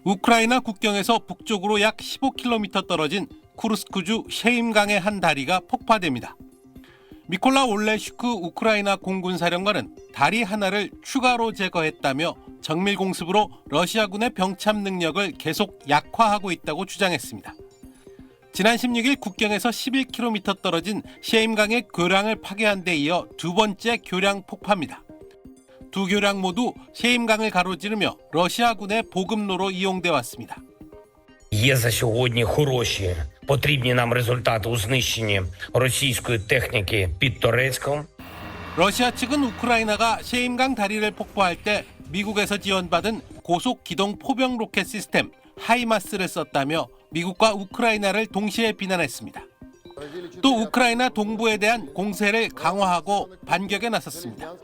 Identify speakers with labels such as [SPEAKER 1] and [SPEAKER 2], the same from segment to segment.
[SPEAKER 1] 우크라이나 국경에서 북쪽으로 약 15km 떨어진 쿠르스크주 셰임강의 한 다리가 폭파됩니다. 미콜라 올레슈크 우크라이나 공군사령관은 다리 하나를 추가로 제거했다며 정밀 공습으로 러시아군의 병참 능력을 계속 약화하고 있다고 주장했습니다. 지난 16일 국경에서 11km 떨어진 셰임강의 교량을 파괴한 데 이어 두 번째 교량 폭파입니다. 두 교량 모두 셰임강을 가로지르며 러시아군의 보급로로 이용돼 왔습니다.
[SPEAKER 2] Є за сьогодні хороші, потрібні нам результати у знищенні російської техніки під Торецьком.
[SPEAKER 1] 러시아 측은 우크라이나가 셰임강 다리를 폭파할 때 미국에서 지원받은 고속 기동 포병 로켓 시스템 하이마스를 썼다며 미국과 우크라이나를 동시에 비난했습니다. 또 우크라이나 동부에 대한 공세를 강화하고 반격에 나섰습니다.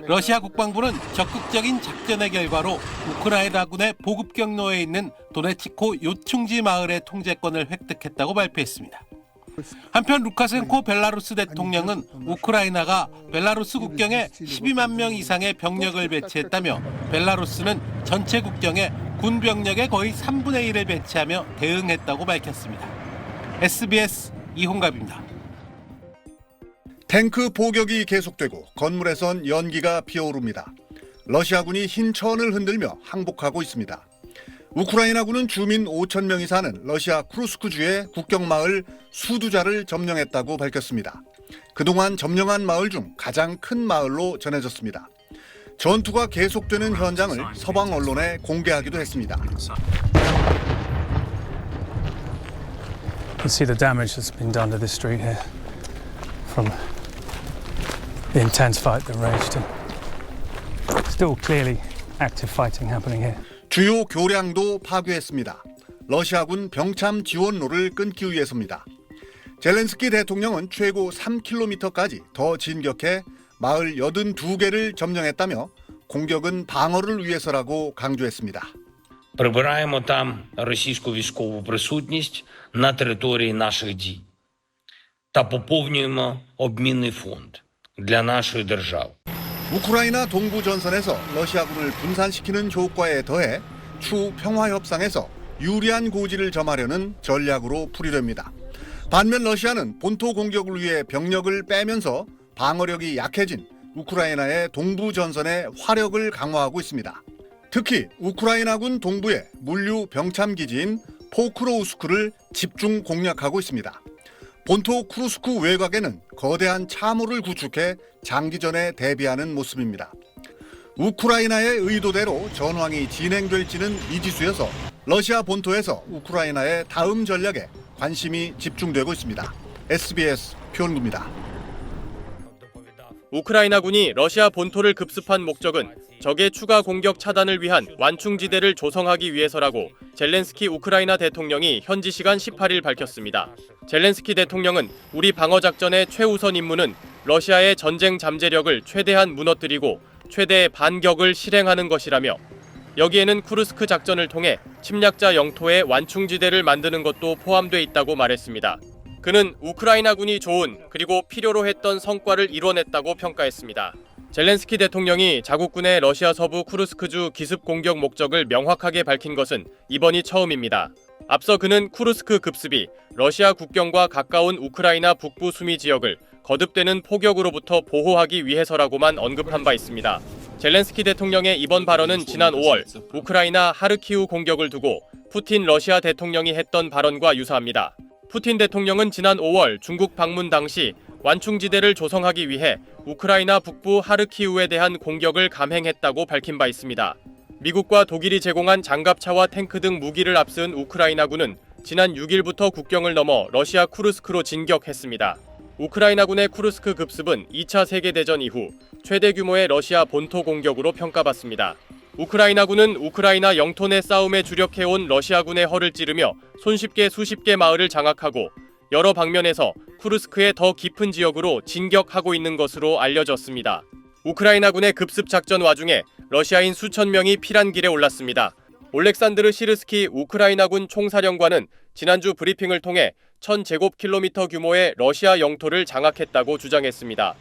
[SPEAKER 1] 러시아 국방부는 적극적인 작전의 결과로 우크라이나군의 보급 경로에 있는 도네츠코 요충지 마을의 통제권을 획득했다고 발표했습니다. 한편 루카센코 벨라루스 대통령은 우크라이나가 벨라루스 국경에 12만 명 이상의 병력을 배치했다며 벨라루스는 전체 국경에 군 병력의 거의 3분의 1을 배치하며 대응했다고 밝혔습니다. SBS 이홍갑입니다.
[SPEAKER 3] 탱크 포격이 계속되고 건물에선 연기가 피어오릅니다. 러시아군이 흰 천을 흔들며 항복하고 있습니다. 우크라이나군은 주민 5천 명이 사는 러시아 쿠르스크주의 국경마을 수두자를 점령했다고 밝혔습니다. 그동안 점령한 마을 중 가장 큰 마을로 전해졌습니다. 전투가 계속되는 현장을 서방 언론에 공개하기도 했습니다.
[SPEAKER 4] You can see the damage that's been done to this street here from the intense fight that raged. Still clearly active fighting happening here.
[SPEAKER 3] 주요 교량도 파괴했습니다. 러시아군 병참 지원로를 끊기 위해서입니다. 젤렌스키 대통령은 최고 3km까지 더 진격해 마을 82개를 점령했다며 공격은 방어를 위해서라고 강조했습니다.
[SPEAKER 2] Прибираємо там російську військову присутність на території наших дій та поповнюємо обмінний фонд для нашої держави.
[SPEAKER 3] 우크라이나 동부 전선에서 러시아군을 분산시키는 효과에 더해 추후 평화 협상에서 유리한 고지를 점하려는 전략으로 풀이됩니다. 반면 러시아는 본토 공격을 위해 병력을 빼면서 방어력이 약해진 우크라이나의 동부 전선의 화력을 강화하고 있습니다. 특히 우크라이나군 동부의 물류 병참 기지인 포크로우스크를 집중 공략하고 있습니다. 본토 쿠르스크 외곽에는 거대한 참호를 구축해 장기전에 대비하는 모습입니다. 우크라이나의 의도대로 전황이 진행될지는 미지수여서 러시아 본토에서 우크라이나의 다음 전략에 관심이 집중되고 있습니다. SBS 표현구입니다.
[SPEAKER 5] 우크라이나군이 러시아 본토를 급습한 목적은 적의 추가 공격 차단을 위한 완충지대를 조성하기 위해서라고 젤렌스키 우크라이나 대통령이 현지 시간 18일 밝혔습니다. 젤렌스키 대통령은 우리 방어작전의 최우선 임무는 러시아의 전쟁 잠재력을 최대한 무너뜨리고 최대의 반격을 실행하는 것이라며 여기에는 쿠르스크 작전을 통해 침략자 영토에 완충지대를 만드는 것도 포함돼 있다고 말했습니다. 그는 우크라이나군이 좋은 그리고 필요로 했던 성과를 이뤄냈다고 평가했습니다. 젤렌스키 대통령이 자국군의 러시아 서부 쿠르스크주 기습 공격 목적을 명확하게 밝힌 것은 이번이 처음입니다. 앞서 그는 쿠르스크 급습이 러시아 국경과 가까운 우크라이나 북부 수미 지역을 거듭되는 포격으로부터 보호하기 위해서라고만 언급한 바 있습니다. 젤렌스키 대통령의 이번 발언은 지난 5월 우크라이나 하르키우 공격을 두고 푸틴 러시아 대통령이 했던 발언과 유사합니다. 푸틴 대통령은 지난 5월 중국 방문 당시 완충지대를 조성하기 위해 우크라이나 북부 하르키우에 대한 공격을 감행했다고 밝힌 바 있습니다. 미국과 독일이 제공한 장갑차와 탱크 등 무기를 앞세운 우크라이나군은 지난 6일부터 국경을 넘어 러시아 쿠르스크로 진격했습니다. 우크라이나군의 쿠르스크 급습은 2차 세계대전 이후 최대 규모의 러시아 본토 공격으로 평가받습니다. 우크라이나군은 우크라이나 영토 내 싸움에 주력해온 러시아군의 허를 찌르며 손쉽게 수십 개 마을을 장악하고 여러 방면에서 쿠르스크의 더 깊은 지역으로 진격하고 있는 것으로 알려졌습니다. 우크라이나군의 급습 작전 와중에 러시아인 수천 명이 피란 길에 올랐습니다. 올렉산드르 시르스키 우크라이나군 총사령관은 지난주 브리핑을 통해 1000제곱킬로미터 규모의 러시아 영토를 장악했다고 주장했습니다.